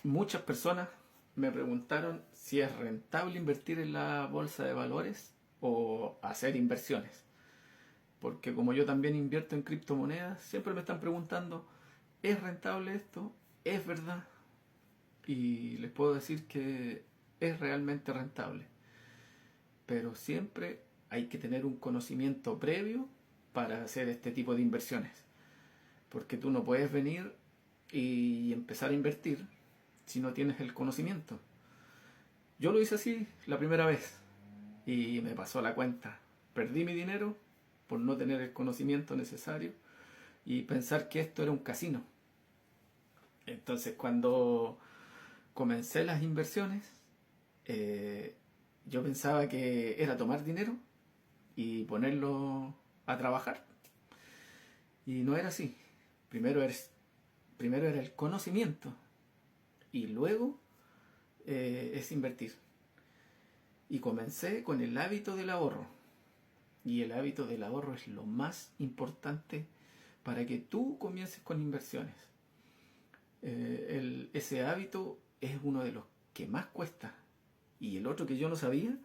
Muchas personas me preguntaron si es rentable invertir en la bolsa de valores o hacer inversiones. Porque como yo también invierto en criptomonedas, siempre me están preguntando, ¿es rentable esto? ¿Es verdad? Y les puedo decir que es realmente rentable. Pero siempre hay que tener un conocimiento previo para hacer este tipo de inversiones. Porque tú no puedes venir y empezar a invertir si no tienes el conocimiento. Yo lo hice así la primera vez y me pasó la cuenta. Perdí mi dinero por no tener el conocimiento necesario y pensar que esto era un casino. Entonces cuando comencé las inversiones, eh, yo pensaba que era tomar dinero y ponerlo a trabajar. Y no era así. Primero, primero era el conocimiento y luego es invertir. Y comencé con el hábito del ahorro. Y el hábito del ahorro es lo más importante para que tú comiences con inversiones. Ese hábito es uno de los que más cuesta. Y el otro que yo no sabía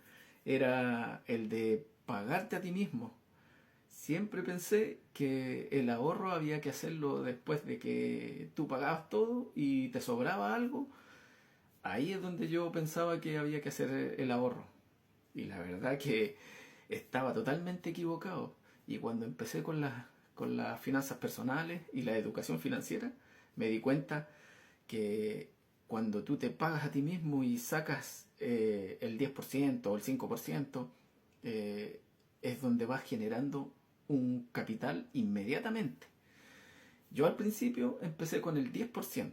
era el de pagarte a ti mismo. Siempre pensé que el ahorro había que hacerlo después de que tú pagabas todo y te sobraba algo. Ahí es donde yo pensaba que había que hacer el ahorro. Y la verdad que estaba totalmente equivocado. Y cuando empecé con las finanzas personales y la educación financiera, me di cuenta que cuando tú te pagas a ti mismo y sacas el 10% o el 5%, es donde vas generando un capital inmediatamente. Yo al principio empecé con el 10%.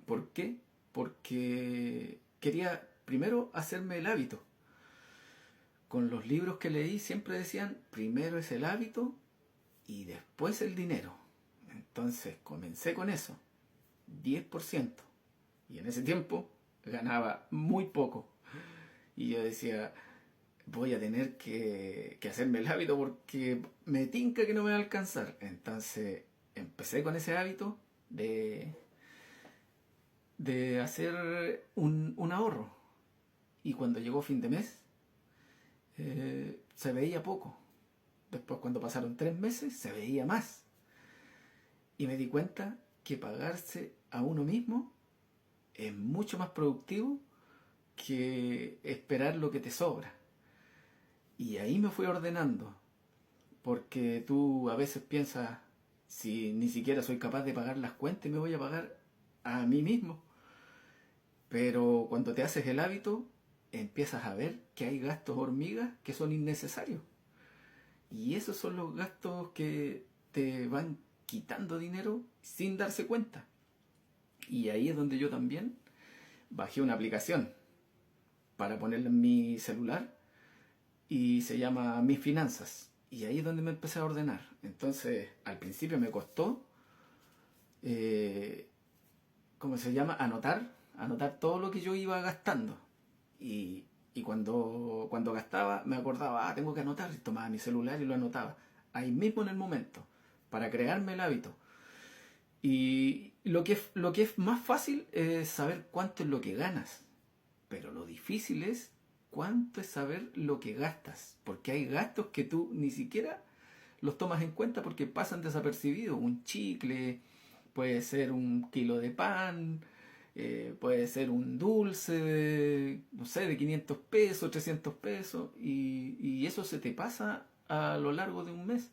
¿Por qué? Porque quería primero hacerme el hábito. Con los libros que leí siempre decían, primero es el hábito y después el dinero. Entonces comencé con eso, 10%. Y en ese tiempo ganaba muy poco. Y yo decía, voy a tener que hacerme el hábito porque me tinca que no me va a alcanzar. Entonces empecé con ese hábito de hacer un ahorro. Y cuando llegó fin de mes, se veía poco. Después cuando pasaron 3 meses, se veía más. Y me di cuenta que pagarse a uno mismo es mucho más productivo que esperar lo que te sobra. Y ahí me fui ordenando, porque tú a veces piensas, si ni siquiera soy capaz de pagar las cuentas, me voy a pagar a mí mismo. Pero cuando te haces el hábito, empiezas a ver que hay gastos hormigas que son innecesarios. Y esos son los gastos que te van quitando dinero sin darse cuenta. Y ahí es donde yo también bajé una aplicación para ponerla en mi celular y se llama Mis Finanzas. Y ahí es donde me empecé a ordenar. Entonces, al principio me costó, eh, ¿cómo se llama? Anotar todo lo que yo iba gastando. Y cuando gastaba, me acordaba, tengo que anotar. Y tomaba mi celular y lo anotaba. Ahí mismo en el momento, para crearme el hábito. Y lo que es más fácil es saber cuánto es lo que ganas. Pero lo difícil es cuánto es saber lo que gastas. Porque hay gastos que tú ni siquiera los tomas en cuenta porque pasan desapercibidos. Un chicle, puede ser un kilo de pan, puede ser un dulce de, no sé, de 500 pesos, 300 pesos. Y eso se te pasa a lo largo de un mes.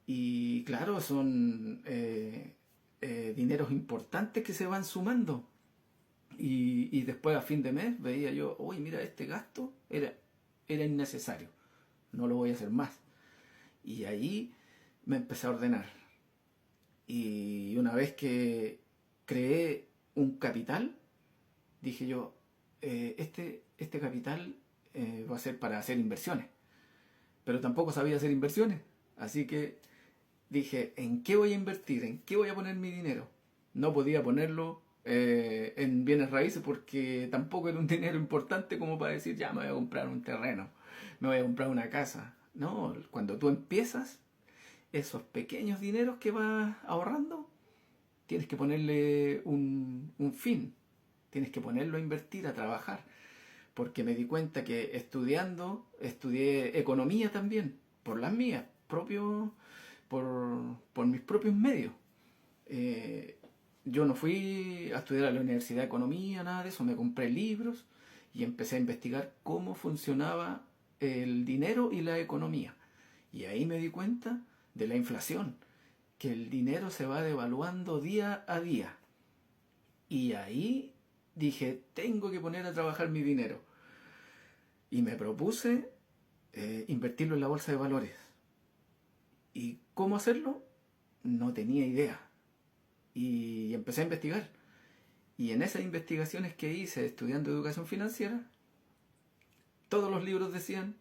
Y claro, son dineros importantes que se van sumando. Y después a fin de mes veía yo, uy, mira, este gasto era innecesario, no lo voy a hacer más. Y ahí me empecé a ordenar. Y una vez que creé un capital, dije yo, este capital va a ser para hacer inversiones. Pero tampoco sabía hacer inversiones. Así que dije, ¿en qué voy a invertir? ¿En qué voy a poner mi dinero? No podía ponerlo en bienes raíces porque tampoco era un dinero importante como para decir, ya me voy a comprar un terreno, me voy a comprar una casa. No, cuando tú empiezas, esos pequeños dineros que vas ahorrando, tienes que ponerle un fin. Tienes que ponerlo a invertir, a trabajar. Porque me di cuenta que estudié economía también, por las mías, por mis propios medios. Eh, yo no fui a estudiar a la Universidad de Economía, nada de eso, me compré libros y empecé a investigar cómo funcionaba el dinero y la economía. Y ahí me di cuenta de la inflación, que el dinero se va devaluando día a día. Y ahí dije, tengo que poner a trabajar mi dinero. Y me propuse invertirlo en la bolsa de valores. ¿Y cómo hacerlo? No tenía idea. Y empecé a investigar. Y en esas investigaciones que hice estudiando educación financiera, todos los libros decían,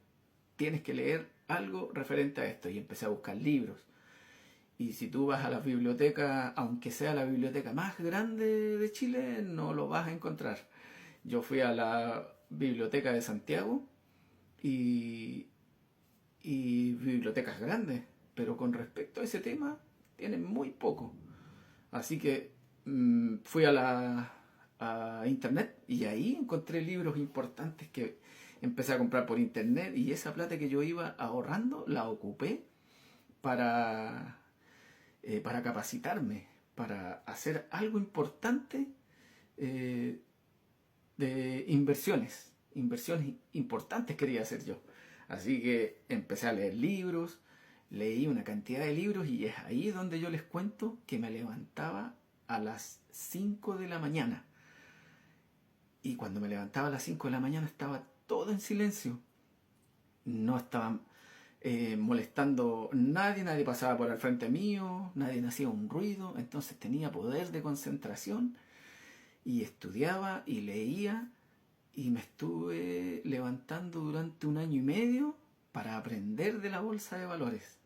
tienes que leer algo referente a esto. Y empecé a buscar libros. Y si tú vas a la biblioteca, aunque sea la biblioteca más grande de Chile, no lo vas a encontrar. Yo fui a la biblioteca de Santiago y, y bibliotecas grandes, pero con respecto a ese tema tienen muy poco. Así que fui a internet y ahí encontré libros importantes que empecé a comprar por internet, y esa plata que yo iba ahorrando la ocupé para, para capacitarme, para hacer algo importante eh, de inversiones importantes quería hacer yo. Así que empecé a leer libros, leí una cantidad de libros, y es ahí donde yo les cuento que me levantaba a las 5 de la mañana. Y cuando me levantaba a las 5 de la mañana estaba todo en silencio. No estaban molestando nadie pasaba por el frente mío, nadie hacía un ruido, entonces tenía poder de concentración y estudiaba y leía, y me estuve levantando durante 1 año y medio para aprender de la bolsa de valores.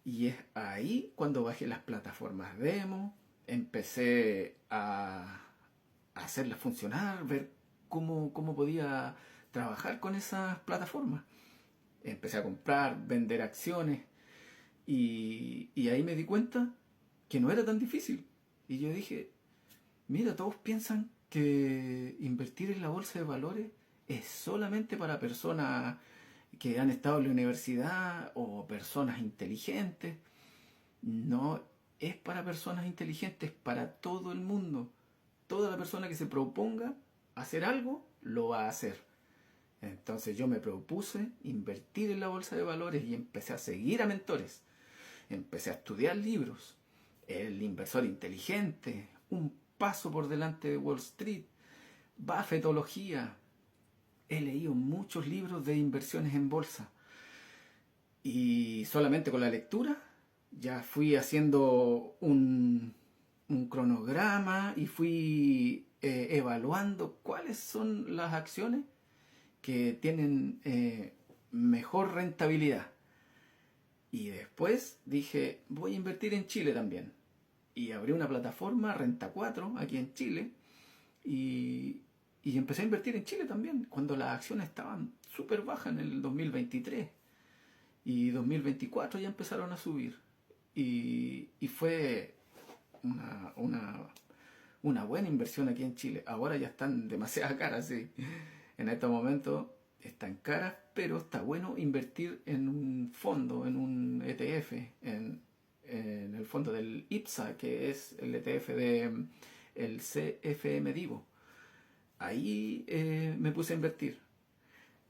Y es ahí cuando bajé las plataformas demo, empecé a hacerlas funcionar, ver cómo podía trabajar con esas plataformas. Empecé a comprar, vender acciones, y ahí me di cuenta que no era tan difícil. Y yo dije, mira, todos piensan que invertir en la bolsa de valores es solamente para personas que han estado en la universidad o personas inteligentes. No es para personas inteligentes, para todo el mundo. Toda la persona que se proponga hacer algo, lo va a hacer. Entonces yo me propuse invertir en la bolsa de valores y empecé a seguir a mentores. Empecé a estudiar libros. El inversor inteligente, un paso por delante de Wall Street, Buffettología. He leído muchos libros de inversiones en bolsa. Y solamente con la lectura ya fui haciendo un cronograma y fui evaluando cuáles son las acciones que tienen mejor rentabilidad. Y después dije, voy a invertir en Chile también. Y abrí una plataforma, Renta 4, aquí en Chile, y empecé a invertir en Chile también, cuando las acciones estaban súper bajas en el 2023. Y 2024 ya empezaron a subir. Y fue una buena inversión aquí en Chile. Ahora ya están demasiado caras, sí. En estos momentos están caras, pero está bueno invertir en un fondo, en un ETF, en el fondo del IPSA, que es el ETF de el CFM Divo. Ahí me puse a invertir.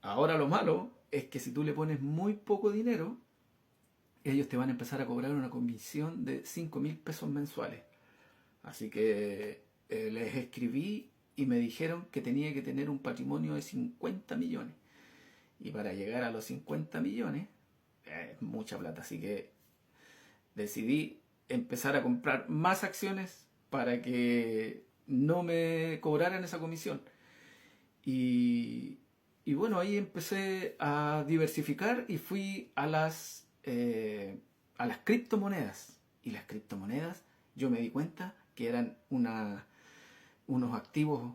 Ahora lo malo es que si tú le pones muy poco dinero, ellos te van a empezar a cobrar una comisión de 5.000 pesos mensuales. Así que les escribí y me dijeron que tenía que tener un patrimonio de 50 millones. Y para llegar a los 50 millones, es mucha plata. Así que decidí empezar a comprar más acciones para que no me cobraran esa comisión. Y bueno, ahí empecé a diversificar y fui a las criptomonedas. Y las criptomonedas, yo me di cuenta que eran unos activos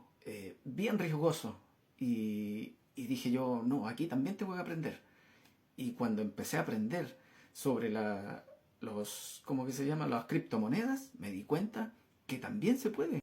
bien riesgosos. Y dije yo, no, aquí también tengo que aprender. Y cuando empecé a aprender sobre ¿cómo que se llama? Las criptomonedas, me di cuenta que también se puede.